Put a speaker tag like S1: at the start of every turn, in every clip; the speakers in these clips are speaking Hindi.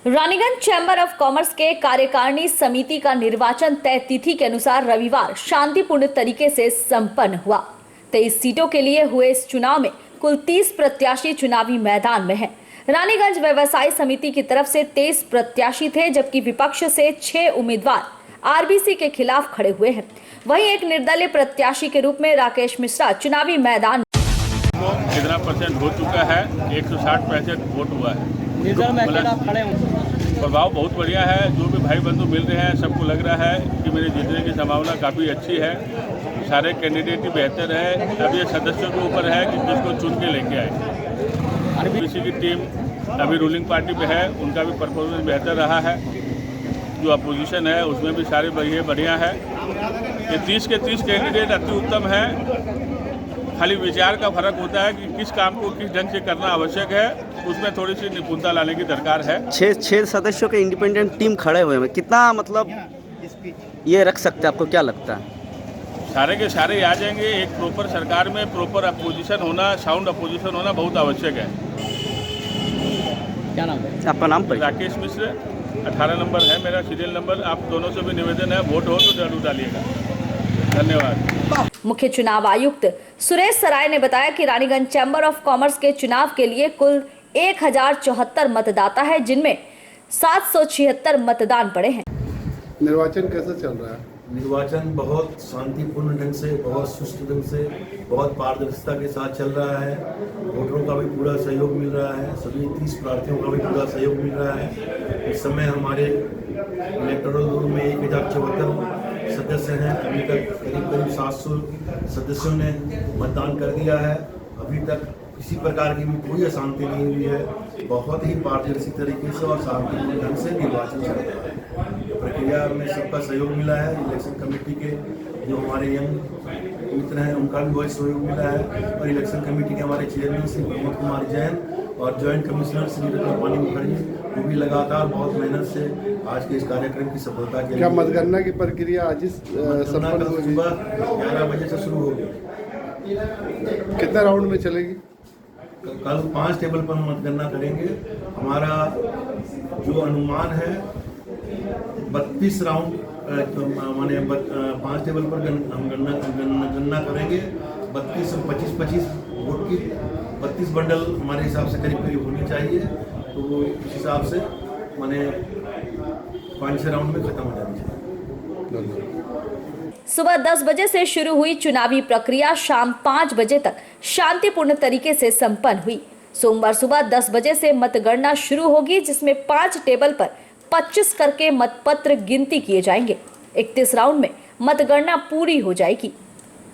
S1: रानीगंज चैम्बर ऑफ कॉमर्स के कार्यकारिणी समिति का निर्वाचन तय तिथि के अनुसार रविवार शांतिपूर्ण तरीके से संपन्न हुआ। 23 सीटों के लिए हुए इस चुनाव में कुल 30 प्रत्याशी चुनावी मैदान में हैं। रानीगंज व्यवसायी समिति की तरफ से 23 प्रत्याशी थे, जबकि विपक्ष से 6 उम्मीदवार आरबीसी के खिलाफ खड़े हुए हैं। वहीं एक निर्दलीय प्रत्याशी के रूप में राकेश मिश्रा चुनावी मैदान
S2: कितना परसेंट हो चुका है? 160% वोट हुआ है। प्रभाव बहुत बढ़िया है। जो भी भाई बंधु मिल रहे हैं सबको लग रहा है कि मेरे जीतने की संभावना काफ़ी अच्छी है। सारे कैंडिडेट ही बेहतर है। अब ये सदस्यों के ऊपर है कि किसको चुन के लेके आए। आरबीसी की टीम अभी रूलिंग पार्टी पे है, उनका भी परफॉर्मेंस बेहतर रहा है। जो अपोजिशन है उसमें भी सारे बढ़िया है। ये 30 के 30 कैंडिडेट अति उत्तम है। खाली विचार का फर्क होता है कि किस काम को किस ढंग से करना आवश्यक है, उसमें थोड़ी सी निपुणता लाने की दरकार है।
S3: 6 सदस्यों के इंडिपेंडेंट टीम खड़े हुए हैं, कितना मतलब ये रख सकते हैं, आपको क्या लगता है?
S2: सारे के सारे आ जाएंगे। एक प्रॉपर सरकार में प्रॉपर अपोजिशन होना, साउंड अपोजिशन होना बहुत आवश्यक है।
S3: क्या नाम है आपका? नाम पर
S2: राकेश मिश्र, 18 नंबर है मेरा सीरियल नंबर। आप दोनों से भी निवेदन है, वोट हो तो जरूर डालिएगा। धन्यवाद।
S1: मुख्य चुनाव आयुक्त सुरेश सराय ने बताया कि रानीगंज चैम्बर ऑफ कॉमर्स के चुनाव के लिए कुल 1074 मतदाता है, जिनमें 776 मतदान पड़े हैं।
S4: निर्वाचन कैसा चल रहा है?
S5: निर्वाचन बहुत शांतिपूर्ण ढंग से, बहुत सुष्ठु ढंग से, बहुत पारदर्शिता के साथ चल रहा है। वोटरों का भी पूरा सहयोग मिल रहा है। सभी 30 प्रार्थियों का भी पूरा सहयोग मिल रहा है। इस समय हमारे इलेक्टोरल रोल में 1074 सदस्य हैं। अभी तक करीब 700 सदस्यों ने मतदान कर दिया है। अभी तक किसी प्रकार की भी कोई अशांति नहीं हुई है। बहुत ही पारदर्शी तरीके से और शांतिपूर्ण ढंग से निर्वाचन चल रहा है। प्रक्रिया में सबका सहयोग मिला है। इलेक्शन कमेटी के जो हमारे यंग मित्र हैं उनका भी बहुत सहयोग मिला है, और इलेक्शन कमेटी के हमारे चेयरमैन श्री प्रमोद कुमार जैन और ज्वाइंट कमिश्नर श्री रत्नपानी मुखर्जी, वो भी लगातार बहुत मेहनत से आज के इस कार्यक्रम की सफलता के
S4: क्या मतगणना की प्रक्रिया आज
S5: सुबह 11 बजे से शुरू होगी।
S4: कितना राउंड में चलेगी?
S5: कल 5 टेबल पर मतगणना करेंगे। हमारा जो अनुमान है 32 राउंड माने 5 टेबल पर हम गणना करेंगे। 32 और 25 वोट की 32 बंडल हमारे हिसाब से करीब होनी चाहिए। तो वो इस हिसाब से माने 5-6 राउंड में खत्म हो जानी चाहिए।
S1: सुबह 10 बजे से शुरू हुई चुनावी प्रक्रिया शाम 5 बजे तक शांतिपूर्ण तरीके से संपन्न हुई। सोमवार सुबह 10 बजे से मतगणना शुरू होगी, जिसमें 5 टेबल पर 25 करके मतपत्र गिनती किए जाएंगे। 31 राउंड में मतगणना पूरी हो जाएगी।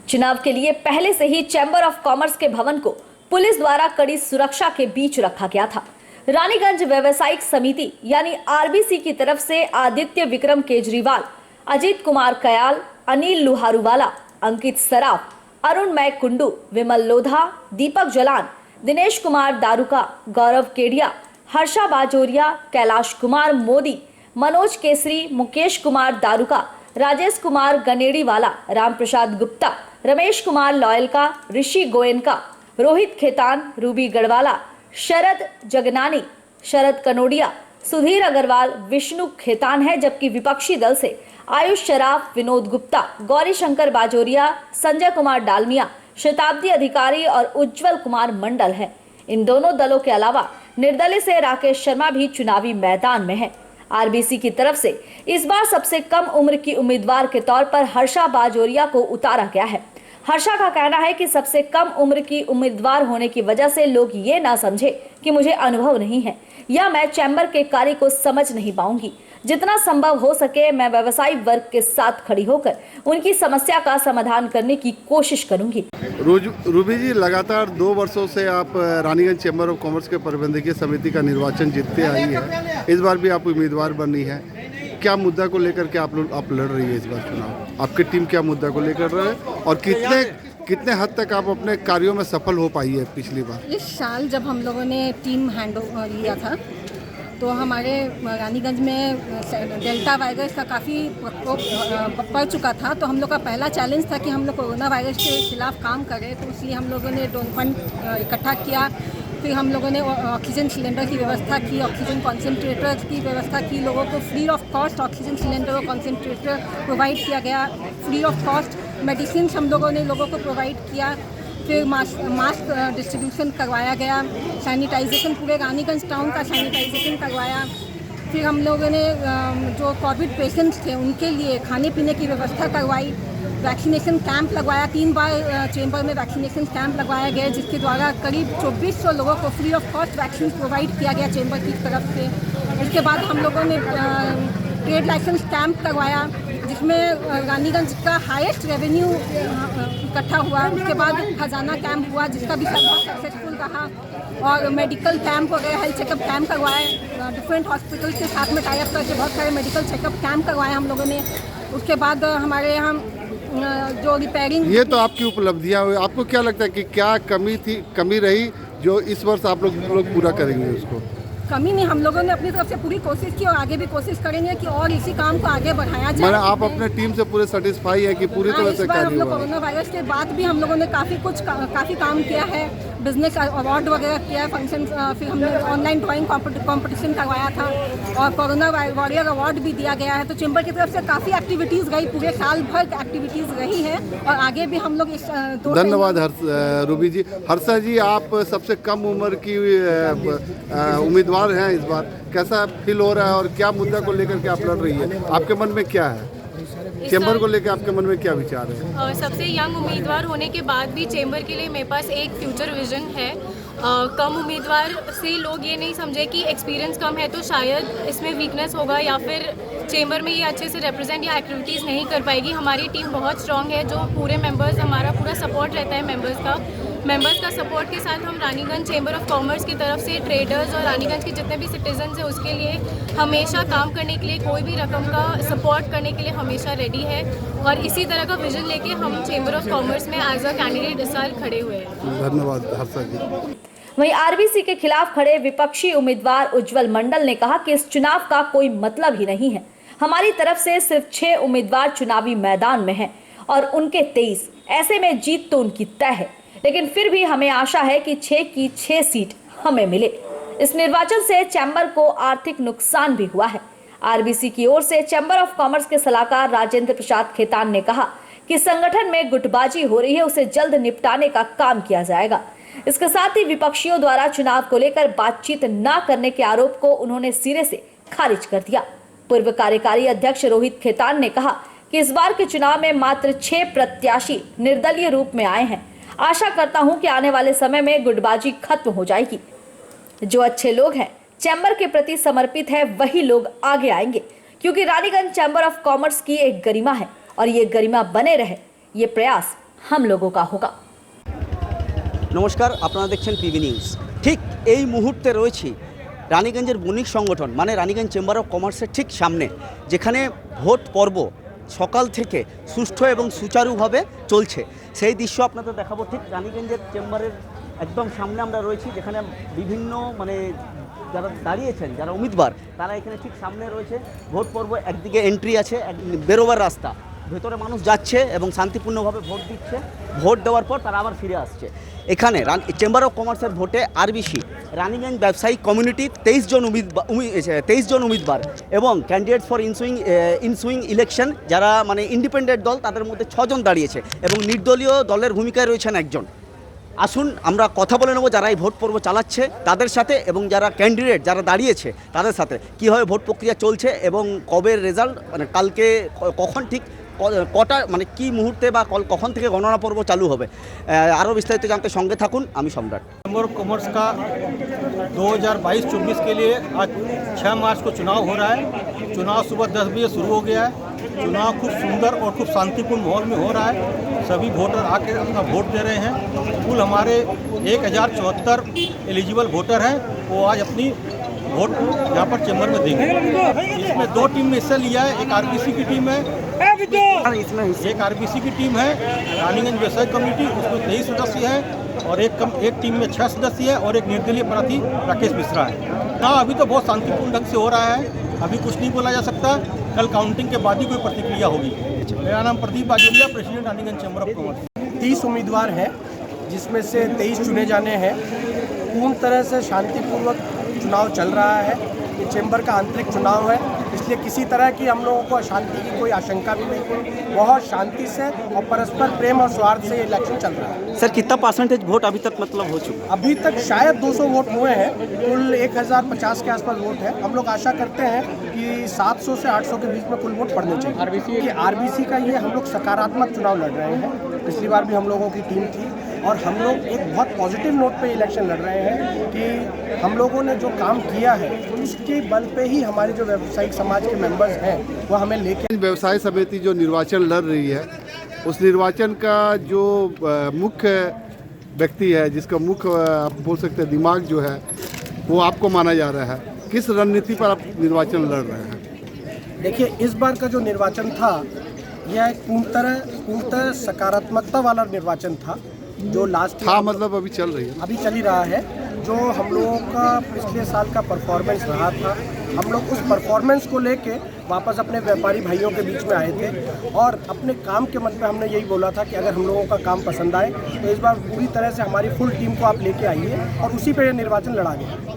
S1: चुनाव के लिए पहले से ही चैम्बर ऑफ कॉमर्स के भवन को पुलिस द्वारा कड़ी सुरक्षा के बीच रखा गया था। रानीगंज व्यवसायिक समिति यानी आरबीसी की तरफ से आदित्य विक्रम केजरीवाल, अजीत कुमार कयाल, अनिल लुहारूवाला, अंकित सराफ, अरुण मैक कुंडू, विमल लोधा, दीपक जलान, दिनेश कुमार दारुका, गौरव केडिया, हर्षा बाजोरिया, कैलाश कुमार मोदी, मनोज केसरी, मुकेश कुमार दारुका, राजेश कुमार गनेड़ीवाला, राम प्रसाद गुप्ता, रमेश कुमार लॉयलका, ऋषि गोयनका, रोहित खेतान, रूबी गढ़वाला, शरद जगनानी, शरद कनोडिया, सुधीर अग्रवाल, विष्णु खेतान है। जबकि विपक्षी दल से आयुष शराफ, विनोद गुप्ता, गौरी शंकर बाजोरिया, संजय कुमार डालमिया, शताब्दी अधिकारी और उज्जवल कुमार मंडल है। इन दोनों दलों के अलावा निर्दलीय से राकेश शर्मा भी चुनावी मैदान में है। आरबीसी की तरफ से इस बार सबसे कम उम्र की उम्मीदवार के तौर पर हर्षा बाजोरिया को उतारा गया है। हर्षा का कहना है कि सबसे कम उम्र की उम्मीदवार होने की वजह से लोग ये ना समझे कि मुझे अनुभव नहीं है या मैं चैम्बर के कार्य को समझ नहीं पाऊंगी। जितना संभव हो सके मैं व्यवसायी वर्ग के साथ खड़ी होकर उनकी समस्या का समाधान करने की कोशिश करूंगी।
S4: रूबी जी, लगातार 2 वर्षों से आप रानीगंज चैम्बर ऑफ कॉमर्स के प्रबंधकीय समिति का निर्वाचन जीतते आई है। इस बार भी आप उम्मीदवार बनी है। क्या मुद्दा को लेकर के आप लड़ रही है इस बार चुनाव? आपकी टीम क्या मुद्दा को लेकर रहे है और कितने हद तक आप अपने कार्यों में सफल हो पाई है पिछली बार?
S6: इस साल जब हम लोगों ने टीम हैंड लिया था तो हमारे रानीगंज में डेल्टा वायरस का काफ़ी प्रकोप पड़ चुका था। तो हम लोग का पहला चैलेंज था कि हम लोग कोरोना वायरस के खिलाफ काम करें। तो इसलिए हम लोगों ने फंड इकट्ठा किया फिर हम लोगों ने ऑक्सीजन सिलेंडर की व्यवस्था की, ऑक्सीजन कॉन्सेंट्रेटर की व्यवस्था की, लोगों को free of cost oxygen cylinder और कॉन्सेंट्रेटर प्रोवाइड किया गया, फ्री ऑफ कॉस्ट मेडिसिन हम लोगों ने लोगों को प्रोवाइड किया। फिर मास्क डिस्ट्रीब्यूशन करवाया गया, सैनिटाइजेशन पूरे रानीगंज टाउन का सैनिटाइजेशन करवाया। फिर हम लोगों ने जो कोविड पेशेंट्स थे उनके लिए खाने पीने की व्यवस्था करवाई, वैक्सीनेशन कैंप लगवाया, 3 बार चेंबर में वैक्सीनेशन कैंप लगवाया गया, जिसके द्वारा करीब 2400 लोगों को free of cost vaccine provide किया गया चेंबर की तरफ से। इसके बाद हम लोगों ने ट्रेड लाइसेंस कैंप करवाया, जिसमें रानीगंज का हाईएस्ट रेवेन्यू इकट्ठा हुआ। उसके बाद खजाना कैंप हुआ, जिसका भी बहुत सक्सेसफुल रहा, और मेडिकल कैंप वगैरह हेल्थ चेकअप कैंप करवाए, डिफरेंट हॉस्पिटल के साथ में टाई अप करके बहुत सारे मेडिकल चेकअप कैंप करवाए हम लोगों ने। उसके बाद हमारे यहाँ जो रिपेयरिंग,
S4: ये तो आपकी उपलब्धियां हुई। आपको क्या लगता है कि क्या कमी रही जो इस वर्ष आप लोग पूरा करेंगे उसको?
S6: कमी नहीं, हम लोगों ने अपनी तरफ से पूरी कोशिश की और आगे भी कोशिश करेंगे कि और इसी काम को आगे बढ़ाया जाए।
S4: मैंने आप अपने टीम से पूरे सेटिस्फाई है कि पूरी तरह
S6: इस
S4: से
S6: बार हम
S4: कार्य
S6: लोग
S4: हुआ?
S6: कोरोना वायरस के बाद भी हम लोगों ने काफ़ी काम किया है, बिजनेस अवार्ड वगैरह किया है, फंक्शन, फिर हमने ऑनलाइन ड्राइंग कंपटीशन करवाया था और कोरोना वॉरियर अवार्ड भी दिया गया है। तो चैम्बर की तरफ से काफ़ी एक्टिविटीज़ गई, पूरे साल भर एक्टिविटीज़ रही है और आगे भी हम लोग इस
S4: धन्यवाद रूबी जी। हर्षा जी, आप सबसे कम उम्र की उम्मीदवार हैं इस बार, कैसा फील हो रहा है और क्या मुद्दा को लेकर के आप लड़ रही है? आपके मन में क्या है? चेंबर को लेकर आपके मन में क्या विचार है?
S7: सबसे यंग उम्मीदवार होने के बाद भी चेंबर के लिए मेरे पास एक फ्यूचर विजन है। कम उम्मीदवार से लोग ये नहीं समझे कि एक्सपीरियंस कम है तो शायद इसमें वीकनेस होगा या फिर चेंबर में ये अच्छे से रिप्रेजेंट या एक्टिविटीज़ नहीं कर पाएगी। हमारी टीम बहुत स्ट्रांग है, जो पूरे मेंबर्स, हमारा पूरा सपोर्ट रहता है मेंबर्स का सपोर्ट के साथ हम रानीगंज चेंबर ऑफ कॉमर्स की तरफ से ट्रेडर्स और रानीगंज के जितने भी सिटीजन्स हैं उसके लिए हमेशा काम करने के लिए, कोई भी रकम का सपोर्ट करने के लिए हमेशा रेडी है और इसी तरह का विजन लेके हम चेंबर ऑफ कॉमर्स में एज अ कैंडिडेट इस साल खड़े हुए हैं।
S4: धन्यवाद हर्षा जी।
S1: वहीं आरबीसी के खिलाफ खड़े विपक्षी उम्मीदवार उज्जवल मंडल ने कहा कि इस चुनाव का कोई मतलब ही नहीं है। हमारी तरफ से सिर्फ 6 उम्मीदवार चुनावी मैदान में हैं और उनके 23, ऐसे में जीत तो उनकी तय है, लेकिन फिर भी हमें आशा है कि 6 की 6 सीट हमें मिले। इस निर्वाचन से चैम्बर को आर्थिक नुकसान भी हुआ है। आरबीसी की ओर से चैम्बर ऑफ कॉमर्स के सलाहकार राजेंद्र प्रसाद खेतान ने कहा कि संगठन में गुटबाजी हो रही है, उसे जल्द निपटाने का काम किया जाएगा। इसके साथ ही विपक्षियों द्वारा चुनाव को लेकर बातचीत न करने के आरोप को उन्होंने सिरे से खारिज कर दिया। पूर्व कार्यकारी अध्यक्ष रोहित खेतान ने कहा कि इस बार के चुनाव में मात्र 6 प्रत्याशी निर्दलीय रूप में आए हैं। आशा करता हूं कि आने वाले समय में गुटबाजी खत्म हो जाएगी। जो अच्छे लोग हैं, चैम्बर के प्रति समर्पित है, वही लोग आगे आएंगे, क्योंकि रानीगंज चैम्बर ऑफ कॉमर्स की एक गरिमा है और ये गरिमा बने रहे, ये प्रयास हम लोगों का होगा।
S3: नमस्कार, আপনারা দেখছেন পিবি নিউজ। ঠিক এই মুহূর্তে রয়েছি রানীগঞ্জের বণিক সংগঠন মানে রানীগঞ্জ চেম্বার অফ কমার্সের ঠিক সামনে, যেখানে ভোট পর্ব সকাল থেকে সুষ্ঠু এবং সুচারুভাবে চলছে। সেই দৃশ্য আপনাদের দেখাবো। ঠিক রানীগঞ্জের চেম্বারের একদম সামনে আমরা রয়েছি, যেখানে বিভিন্ন যারা দাঁড়িয়েছেন, যারা উম্মিদবার, তারা এখানে ঠিক সামনে রয়েছে। ভোট পর্ব একদিকে এন্ট্রি আছে, বেরোবার রাস্তা, ভেতরে মানুষ যাচ্ছে এবং শান্তিপূর্ণভাবে ভোট দিচ্ছে। ভোট দেওয়ার পর তারা আবার ফিরে আসছে। এখানে চেম্বার অফ কমার্সের ভোটে আরবিসি রানীগঞ্জ ব্যবসায়িক কমিউনিটি 23 জন উম্মিদবার এবং ক্যান্ডিডেট ফর ইনসুইং ইলেকশন যারা মানে ইন্ডিপেন্ডেন্ট দল, তাদের মধ্যে 6 জন দাঁড়িয়েছে এবং নির্দলীয় দলের ভূমিকায় রয়েছেন একজন। আসুন আমরা কথা বলে নেব যারা এই ভোট পর্ব চালাচ্ছে তাদের সাথে এবং যারা ক্যান্ডিডেট যারা দাঁড়িয়েছে তাদের সাথে কীভাবে ভোট প্রক্রিয়া চলছে এবং কবে রেজাল্ট, মানে কালকে কখন ঠিক কটা, মানে কি মুহূর্তে বা কখন থেকে গণনা পর্ব চালু হবে। আরও বিস্তারিত জানতে সঙ্গে থাকুন, আমি সম্রাট।
S8: चैम्बर ऑफ कॉमर्स का 2022-24 के लिए आज 6 मार्च को चुनाव हो रहा है। चुनाव सुबह 10 बजे शुरू हो गया है। चुनाव खूब सुंदर और खूब शांतिपूर्ण माहौल में हो रहा है। सभी वोटर आके अपना वोट दे रहे हैं। कुल हमारे 1074 एलिजिबल वोटर हैं, वो आज अपनी वोट यहाँ पर चैम्बर में देंगे। इसमें 2 टीम में हिस्सा लिया है। एक आरबीसी की टीम है, एक आरबीसी की टीम है रानीगंज व्यवसायिक कमेटी, उसमें 23 सदस्य हैं और एक टीम में 6 सदस्य हैं और एक निर्दलीय प्रार्थी राकेश मिश्रा है। हाँ, अभी तो बहुत शांतिपूर्ण ढंग से हो रहा है, अभी कुछ नहीं बोला जा सकता। कल काउंटिंग के बाद ही कोई प्रतिक्रिया होगी। मेरा नाम Pradeep Bajoria, president Raniganj chamber of commerce.
S9: 30 उम्मीदवार हैं, जिसमें से 23 चुने जाने हैं। पूर्ण तरह से शांतिपूर्वक चुनाव चल रहा है। ये चेंबर का आंतरिक चुनाव है, इसलिए किसी तरह की हम लोगों को अशांति की कोई आशंका भी नहीं है। बहुत शांति से और परस्पर प्रेम और सौहार्द से ये इलेक्शन चल रहा है।
S3: सर कितना परसेंटेज वोट अभी तक मतलब हो चुका?
S9: अभी तक शायद 200 वोट हुए हैं, कुल 1050 के आसपास वोट है। हम लोग आशा करते हैं कि 700 से 800 के बीच में कुल वोट पड़ने चाहिए। आरबीसी का ये हम लोग सकारात्मक चुनाव लड़ रहे हैं। पिछली बार भी हम लोगों की टीम थी और हम लोग एक बहुत पॉजिटिव नोट पे इलेक्शन लड़ रहे हैं कि हम लोगों ने जो काम किया है उसके बल पे ही हमारे जो व्यावसायिक समाज के मेंबर्स हैं वो हमें लेके।
S4: व्यवसाय समिति जो निर्वाचन लड़ रही है, उस निर्वाचन का जो मुख्य व्यक्ति है, जिसका मुख्य आप बोल सकते हैं दिमाग जो है, वो आपको माना जा रहा है। किस रणनीति पर आप निर्वाचन लड़ रहे हैं?
S9: देखिए, इस बार का जो निर्वाचन था यह पूर्णतः सकारात्मकता वाला निर्वाचन था। जो लास्ट
S4: हाँ, मतलब अभी चल रही है,
S9: अभी चल ही रहा है। जो हम लोगों का पिछले साल का परफॉर्मेंस रहा था, हम लोग उस परफॉर्मेंस को लेके वापस अपने व्यापारी भाइयों के बीच में आए थे और अपने काम के मत पे हमने यही बोला था कि अगर हम लोगों का काम पसंद आए तो इस बार पूरी तरह से हमारी फुल टीम को आप लेके आइए और उसी पे ये निर्वाचन लड़ा गया।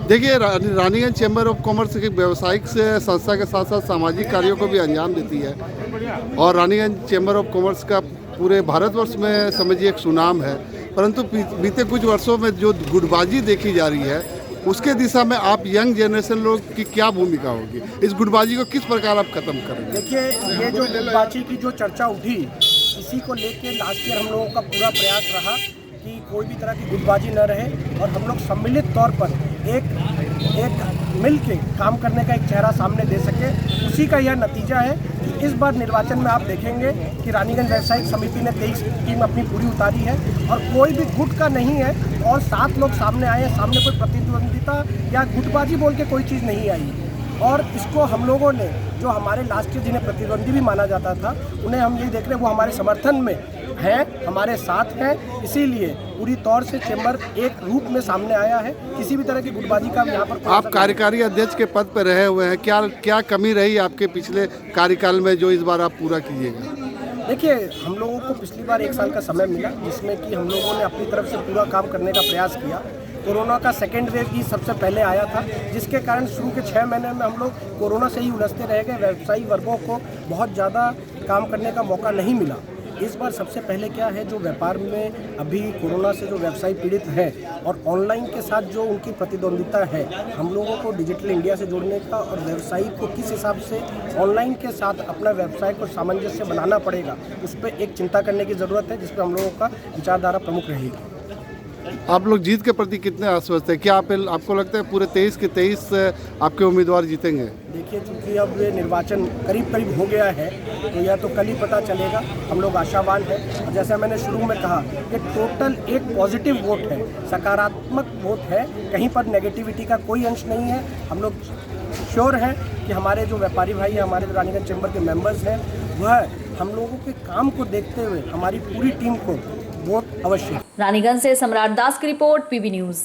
S4: देखिए, रानीगंज चैम्बर ऑफ कॉमर्स एक व्यावसायिक संस्था के साथ साथ सामाजिक कार्यों को भी अंजाम देती है और रानीगंज चैम्बर ऑफ कॉमर्स का पूरे भारतवर्ष में समझिए एक सुनाम है। परंतु बीते कुछ वर्षों में जो गुटबाजी देखी जा रही है, उसके दिशा में आप यंग जनरेशन लोग की क्या भूमिका होगी? इस गुटबाजी को किस प्रकार आप खत्म करेंगे?
S9: देखिए, ये जो गुटबाजी की जो चर्चा उठी, इसी को लेके लास्ट ईयर हम लोगों का पूरा प्रयास रहा कि कोई भी तरह की गुटबाजी न रहे और हम लोग सम्मिलित तौर पर एक मिल के काम करने का एक चेहरा सामने दे सके। उसी का यह नतीजा है कि इस बार निर्वाचन में आप देखेंगे कि रानीगंज व्यावसायिक समिति ने 23 टीम अपनी पूरी उतारी है और कोई भी गुट का नहीं है और 7 लोग सामने आए हैं। सामने कोई प्रतिद्वंदिता या गुटबाजी बोल के कोई चीज़ नहीं आई और इसको हम लोगों ने, जो हमारे लास्ट ईयर जिन्हें प्रतिद्वंदी भी माना जाता था, उन्हें हम यही देख रहे हैं वो हमारे समर्थन में हैं, हमारे साथ हैं। इसीलिए पूरी तौर से चेंबर एक रूप में सामने आया है। किसी भी तरह की गुटबाजी का यहाँ पर
S4: आप कार्यकारी अध्यक्ष के पद पर रहे हुए हैं, क्या कमी रही आपके पिछले कार्यकाल में जो इस बार आप पूरा कीजिएगा?
S9: देखिए, हम लोगों को पिछली बार 1 साल का समय मिला जिसमें कि हम लोगों ने अपनी तरफ से पूरा काम करने का प्रयास किया। कोरोना का सेकेंड वेव ही सबसे पहले आया था, जिसके कारण शुरू के 6 महीने में हम लोग कोरोना से ही उलझते रह गए। व्यवसायी वर्गों को बहुत ज़्यादा काम करने का मौका नहीं मिला। इस बार सबसे पहले क्या है, जो व्यापार में अभी कोरोना से जो व्यवसायी पीड़ित हैं और ऑनलाइन के साथ जो उनकी प्रतिद्वंदिता है, हम लोगों को डिजिटल इंडिया से जोड़ने का और व्यवसायी को किस हिसाब से ऑनलाइन के साथ अपना व्यवसाय को सामंजस्य बनाना पड़ेगा, उस पर एक चिंता करने की ज़रूरत है, जिसमें हम लोगों का विचारधारा प्रमुख रहेगी।
S4: आप लोग जीत के प्रति कितने आश्वस्त हैं? क्या आपको लगता है पूरे 23 के 23 आपके उम्मीदवार जीतेंगे?
S9: देखिए, चूँकि अब ये निर्वाचन करीब हो गया है तो यह तो कल ही पता चलेगा। हम लोग आशावान हैं और जैसा मैंने शुरू में कहा कि टोटल एक पॉजिटिव वोट है, सकारात्मक वोट है, कहीं पर नेगेटिविटी का कोई अंश नहीं है। हम लोग श्योर हैं कि हमारे जो व्यापारी भाई हैं, हमारे जो रानीगंज चैम्बर के मेंबर्स हैं, वह हम लोगों के काम को देखते हुए हमारी पूरी टीम को वोट अवश्य।
S1: रानीगंज से सम्राट दास की रिपोर्ट, पीबी न्यूज़।